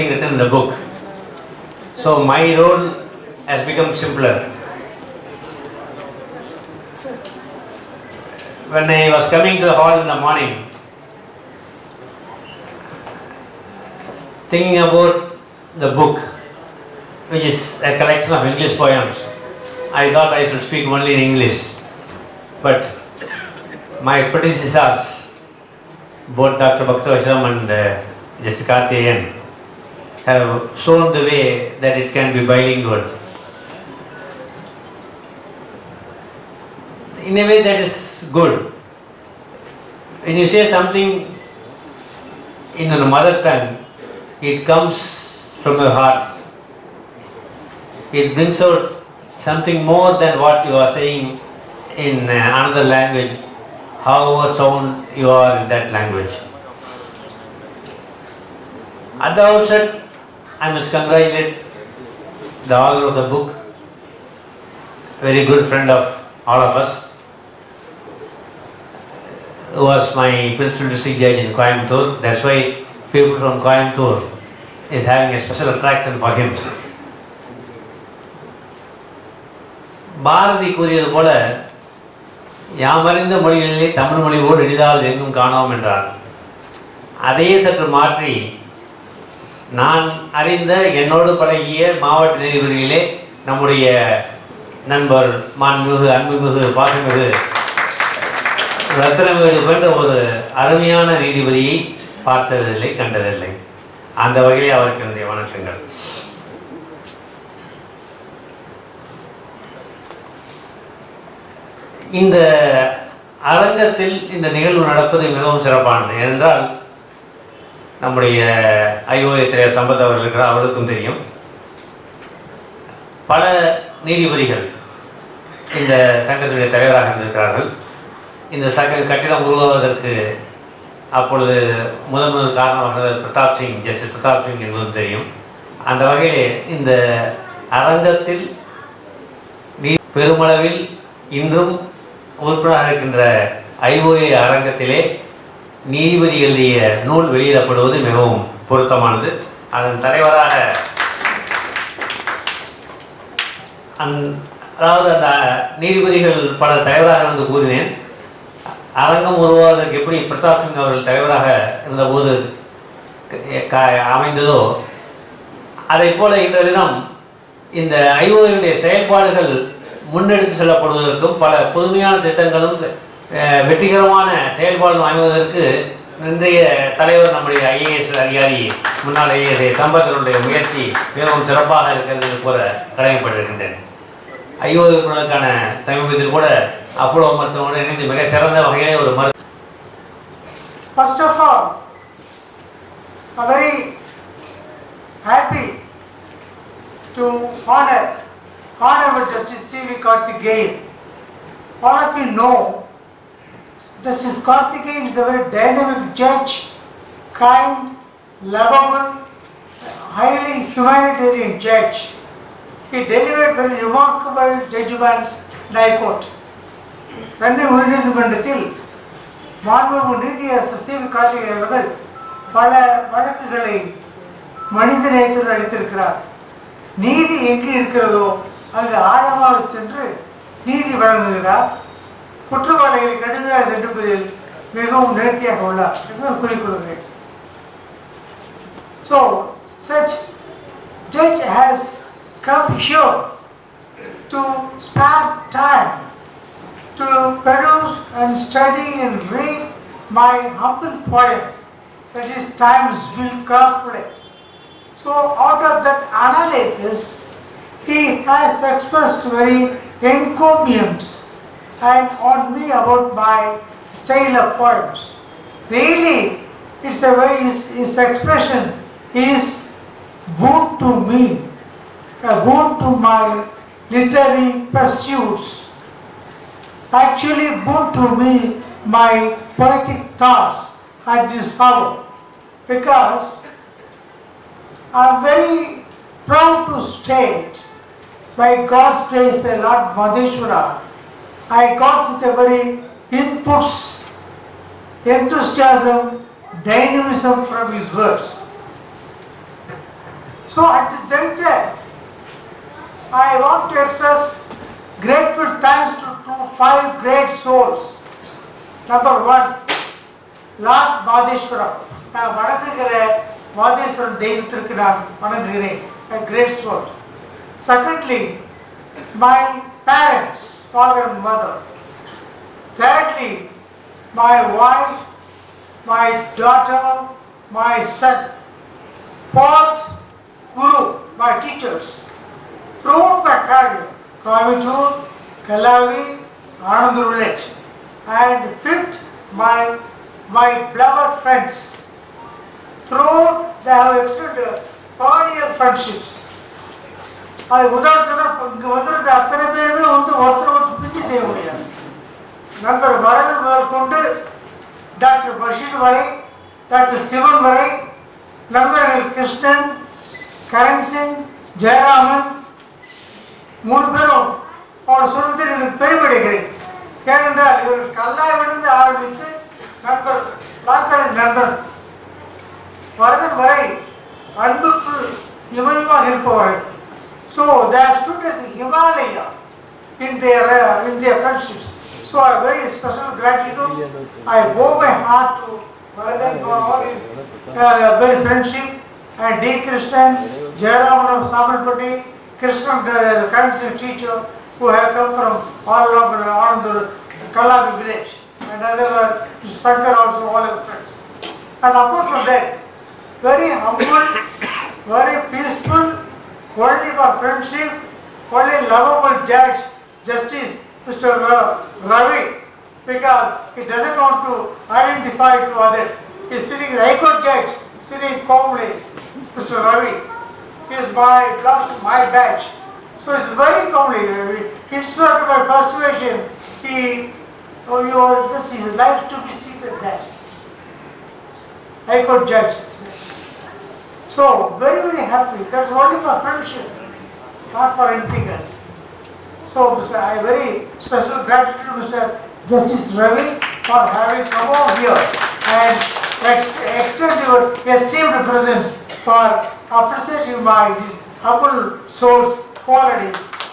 everything written in the book. So my role has become simpler. When I was coming to the hall in the morning, thinking about the book, which is a collection of English poems, I thought I should speak only in English. But my predecessors, both Dr. Bhaktavachram and Jessica Karthikeyan, have shown the way that it can be bilingual. In a way that is good. When you say something in a mother tongue, it comes from your heart. It brings out something more than what you are saying in another language, however sound you are in that language. At the outset, I must congratulate the author of the book, very good friend of all of us, who was my principal district judge in Coimbatore. That's why people from Coimbatore is having a special attraction for him. Bharathi கூறியது போல, யாமறிந்த மொழிகளிலே தமிழ் மொழியோடு எளிதால் எங்கும் காணோம் என்றார். அதையே சற்று மாற்றி, நான் அறிந்த என்னோடு பழகிய மாவட்ட நீதிபதிகளே நம்முடைய நண்பர் மாண்புமிகு அன்புமிகு பாசமிகு ரத்னவேலு போன்ற ஒரு அருமையான நீதிபதியை பார்த்ததில்லை, கண்டதில்லை. அந்த வகையிலே அவருக்கு என்னுடைய வணக்கங்கள். இந்த அரங்கத்தில் இந்த நிகழ்வு நடப்பது மிகவும் சிறப்பானது. ஏனென்றால் நம்முடைய ஐஓஏ தலைவர் சம்பத் அவர்கள் இருக்கிறார், அவருக்கும் தெரியும். பல நீதிபதிகள் இந்த சங்கத்துடைய தலைவராக இருந்திருக்கிறார்கள். இந்த சங்க கட்டிடம் உருவாவதற்கு அப்பொழுது முதல் காரணமாக பிரதாப் சிங், ஜஸ்டிஸ் பிரதாப் சிங் என்பதும் தெரியும். அந்த வகையிலே இந்த அரங்கத்தில் பெருமளவில் இன்றும் உறுப்பினராக இருக்கின்ற ஐஓஏ அரங்கத்திலே நீதிபதிகளுடைய நூல் வெளியிடப்படுவது மிகவும் பொருத்தமானது. அதன் தலைவராக அதாவது அந்த நீதிபதிகள் பல தலைவராக இருந்து கூறினேன். அரங்கம் உருவாவதற்கு எப்படி பிரதாப் சிங் அவர்கள் தலைவராக இருந்தபோது அமைந்ததோ, அதை போல இன்றைய தினம் இந்த ஐஓஏடைய செயல்பாடுகள் முன்னெடுத்து செல்லப்படுவதற்கும் பல புதுமையான திட்டங்களும் வெற்றிகரமான செயல்பாடுகளும் அமைவதற்கு இன்றைய தலைவர் நம்முடைய ஐஏஎஸ் அதிகாரி முன்னாள் ஐஏஎஸ் சம்பத்தனுடைய முயற்சி மிகவும் சிறப்பாக இருக்கிறது போல கடமைப்பட்டிருக்கின்றேன். ஐஓஏக்கான சமீபத்தில் கூட அப்போலோ மருத்துவமனை இணைந்து மிக சிறந்த வகையிலே ஒரு மருத்துவ. First of all, I'm very happy to honor Honorable Justice C.V. Karthikeyan. All of you know Justice Karthikeyan is a very dynamic judge, kind, lovable, highly humanitarian judge. He delivered very remarkable judgments in High Court. Chennai உயர்நீதிமன்றத்தில் மாண்புமிகு நீதியரசர் CV. Karthikeyan அவர்கள் பல வழக்குகளை மனித நேயத்துடன் அளித்திருக்கிறார். நீதி எங்கு இருக்கிறதோ அங்கு ஆழமாக சென்று நீதி வழங்குகிறார். குற்றவாளிகளை கடுமையாக தண்டிப்பதில் மிகவும் நேர்த்தியாக உள்ளார் என்று குறிப்பிடுகிறேன். So, such judge has come here to spare time to peruse and study and read my humble poem, that is Times Will Conflict. So out of that analysis, he has expressed very encomiums and on me about my style of poems. Really, it's a very, his expression is boon to me, a boon to my literary pursuits. Actually boon to me my poetic thoughts at this hour, because I am very proud to state, by God's grace, by Lord Madheshwara, I got such a very inputs, enthusiasm, dynamism from his words. So at this juncture, I want to express grateful thanks to 5 great souls. Number 1, Lord Madheshwaram. நான் வணங்குகிற மாதேஸ்வரன் தெய்வத்திற்கு நான் வணங்குகிறேன். A great soul. Secondly, my parents, father and mother. Thirdly, my wife, my daughter, my son. Fourth, Guru, my teachers. Throughout my career, Coimbatore, Kalavi, Anandur village. And fifth, my beloved friends. Throughout they have extended 40 year friendships. அது உதாரணத்துக்கு இங்கே வந்துருக்க அத்தனை பேருமே வந்து ஒருத்தர் பின்னி செய்ய முடியாது. நண்பர் வரது முதல் கொண்டு டாக்டர் பஷீர் வரை, டாக்டர் சிவன் வரை, நண்பர்கள் கிருஷ்ணன், கரண் சிங், ஜெயராமன், 3 பேரும் அவர் சொல்வதில் எனக்கு பெருமைப்படுகிறேன். ஏனென்றால் இவர் கல்லாவிலிருந்து ஆரம்பித்து நண்பர் டாக்டரின் நண்பர் வரதன் வரை அன்புக்கு இமயமாக இருப்பவர்கள். So they have stood as a Himalaya in their friendships. So I have very special gratitude. I owe my heart to Varadan for all his very friendship, and D. Krishnan, Jayaraman of Samalpati, Krishnan, the current teacher, who have come from all over Anandur, Kalavi village, and other Sankar also, all our friends. And apart from that, very humble, very peaceful, only for friendship, only lovable judge, Justice Mr. Ravi, because he doesn't want to identify to others. He is sitting High Court judge, sitting calmly, Mr. Ravi. He is belongs to my batch. So it's very calmly. Instead of my persuasion, this is like to be seated there. High Court judge. So very, very happy. That's only for friendship, not for anything else. So I very special gratitude to Mr. Justice Ravi for having come over here and extend your esteemed presence for appreciating my this humble soul's quality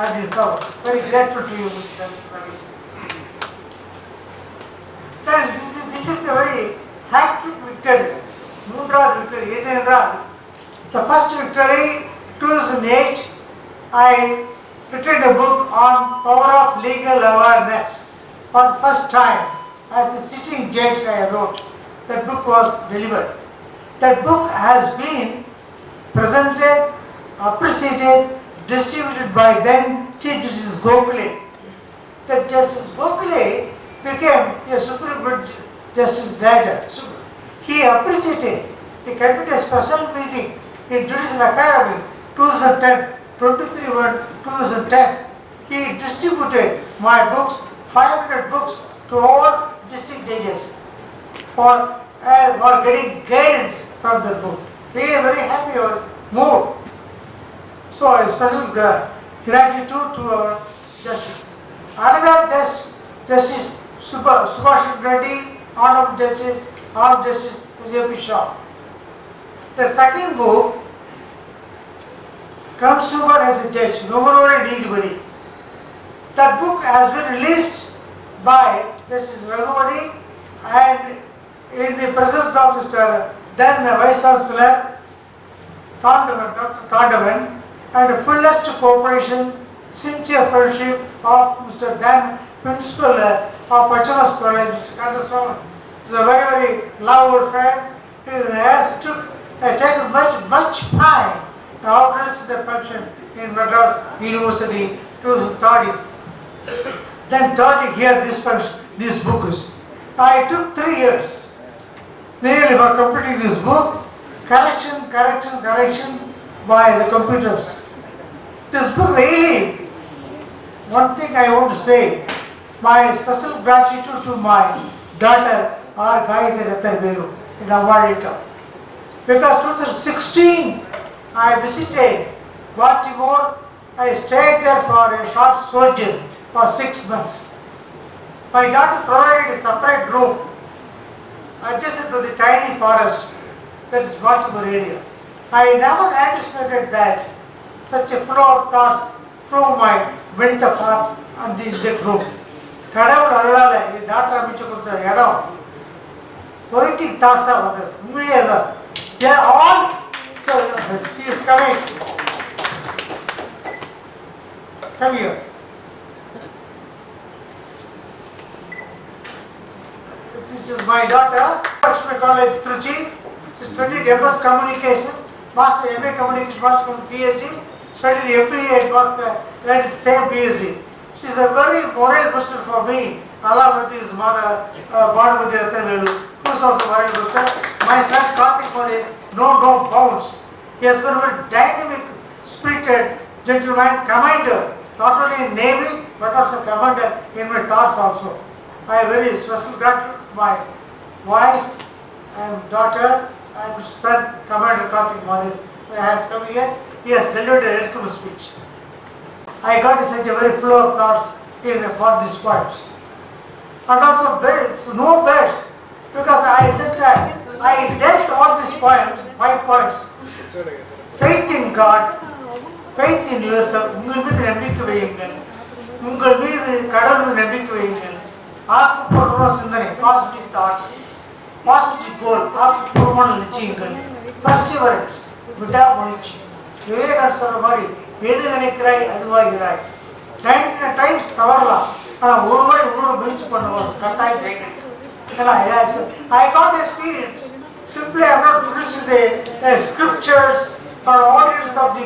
at this hour. Very grateful to you, Mr. Ravi. Then this is a very hectic victory. மூன்றாவது victory. ஏனென்றால் the first victory, 2008, I written a book on power of legal awareness. For the first time, as a sitting judge I wrote, that book was delivered. That book has been presented, appreciated, distributed by then Chief Justice Gokhale. That Justice Gokhale became a Supreme Court Justice later. He appreciated, he convened a special meeting in Judicial Academy 2010, 23/1/2010. He distributed my books, 500 books, to all district judges for getting guidance from the book. Really very happy, I was moved. So a special gratitude to our justice. Another Justice Subhash Reddy, Honorable Justice J.P. Shah. The second book, Consumer as a Judge, Numerori Needbari. That book has been released by Justice Raghupati and in the presence of Mr. then Vice Chancellor Dr. Thandavan, and the fullest cooperation, sincere friendship of Mr. then Principal of Pachamas College, Mr. Kandaswaman. He is a very, very lovable friend. He has taken much time to organize the function in Madras University to study. Then thirdly, here this book is. I took 3 years nearly for completing this book. Correction by the computers. This book really, one thing I want to say, my special gratitude to my daughter R. Gayatri Rattarveru in Awadika. Because 2016 I visited Baltimore. I stayed there for a short sojourn for 6 months. My daughter provided a separate room adjacent to the tiny forest that is Baltimore area. I never anticipated that such a flow of thoughts through my mental heart and in the room. கடவுள் அருளால doctor அமைச்சு கொடுத்த இடம் poetic thoughts வந்தது. உண்மையே தான். They are all, so he is coming. Come here. This is my daughter, Lakshmi College, Trichy. She studied MS Communication, Master MA Communication, Master from PhD, studied MBA at Master, that is same PhD. She is a very moral booster for me, along with his mother, Bhanumati Ratnavelu, who is also moral booster. My son Karthik Paris, no bounds. He has been a very dynamic, spirited gentleman, commander, not only in Navy, but also commander in my thoughts also. I am very special gratitude to my wife and daughter and son, Commander Karthik Paris, who has come here. He has delivered a welcome speech. I got such a very flow of thoughts for these poems. And also birds, no birds, because I dealt all these poems, 5 points. Faith in God, faith in yourself, உங்கள் மீது நம்பிக்கை வையுங்கள், உங்கள் மீது கடவுள் நம்பிக்கை வையுங்கள், ஆக்கப்பூர்வ சிந்தனை, பாசிட்டிவ் தாட், பாசிட்டிவ் கோல், ஆக்கப்பூர்வமான லட்சியங்கள், பர்சிவரன்ஸ், விடாமுயற்சி. விவேகானந்தர் சொல்ற மாதிரி எது நினைக்கிறாய் அதுவாகிறாய். 99 டைம்ஸ் தவறலாம், ஆனால் ஒரு முறை இன்னொரு முயற்சி பண்ணுவோம், கட்டாயம் ஜெயிக்கணும். I got experience. Simply I am not producing the scriptures or audience of the